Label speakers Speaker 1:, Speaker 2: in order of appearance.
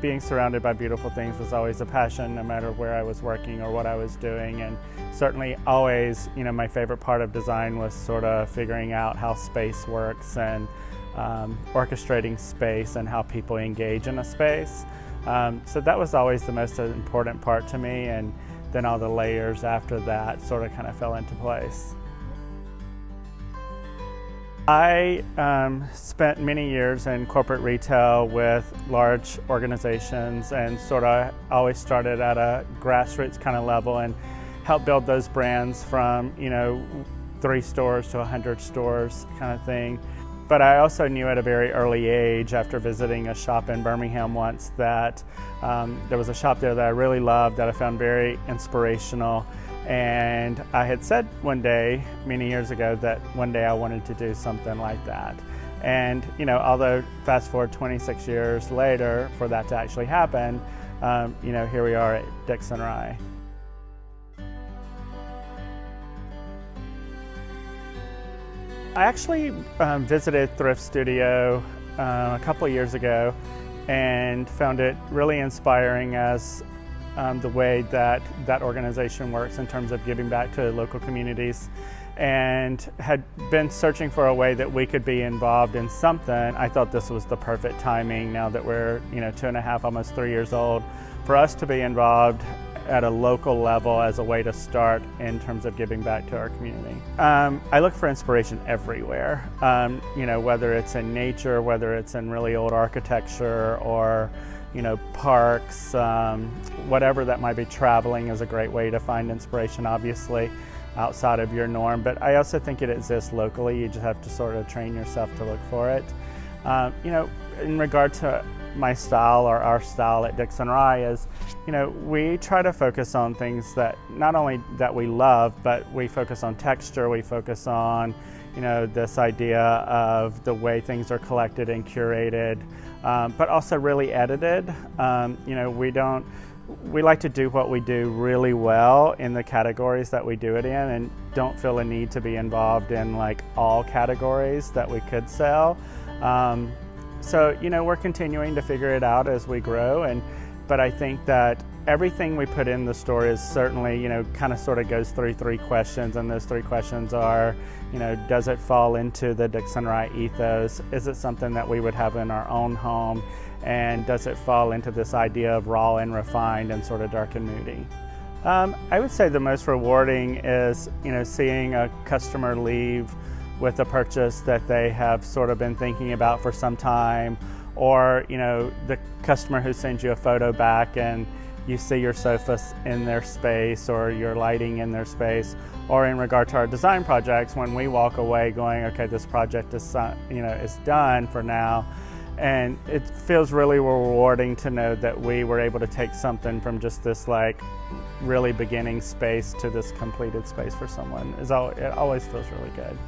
Speaker 1: being surrounded by beautiful things was always a passion, no matter where I was working or what I was doing. And certainly always, my favorite part of design was sort of figuring out how space works and orchestrating space and how people engage in a space. So that was always the most important part to me, and then all the layers after that sort of kind of fell into place. I spent many years in corporate retail with large organizations, and sort of always started at a grassroots kind of level and helped build those brands from 3 stores to 100 stores kind of thing. But I also knew at a very early age, after visiting a shop in Birmingham once, that there was a shop there that I really loved, that I found very inspirational. And I had said one day, many years ago, that one day I wanted to do something like that. And although fast forward 26 years later for that to actually happen, here we are at Dixon Rye. I actually visited Thrift Studio a couple of years ago and found it really inspiring as the way that organization works in terms of giving back to local communities, and had been searching for a way that we could be involved in something. I thought this was the perfect timing, now that we're 2.5, almost 3 years old, for us to be involved at a local level as a way to start in terms of giving back to our community. I look for inspiration everywhere, whether it's in nature, whether it's in really old architecture, or parks, whatever that might be. Traveling is a great way to find inspiration, obviously, outside of your norm. But I also think it exists locally. You just have to sort of train yourself to look for it. In regard to my style, or our style at Dixon Rye, is, we try to focus on things that not only that we love, but we focus on texture, we focus on, this idea of the way things are collected and curated, but also really edited. We like to do what we do really well in the categories that we do it in, and don't feel a need to be involved in all categories that we could sell. So, we're continuing to figure it out as we grow, but I think that everything we put in the store is certainly, kind of sort of goes through 3 questions, and those 3 questions are, does it fall into the Dixon Rye ethos? Is it something that we would have in our own home? And does it fall into this idea of raw and refined and sort of dark and moody? I would say the most rewarding is, seeing a customer leave with a purchase that they have sort of been thinking about for some time, or the customer who sends you a photo back and you see your sofas in their space or your lighting in their space, or in regard to our design projects, when we walk away going, okay, this project is is done for now. And it feels really rewarding to know that we were able to take something from just this really beginning space to this completed space for someone. It always feels really good.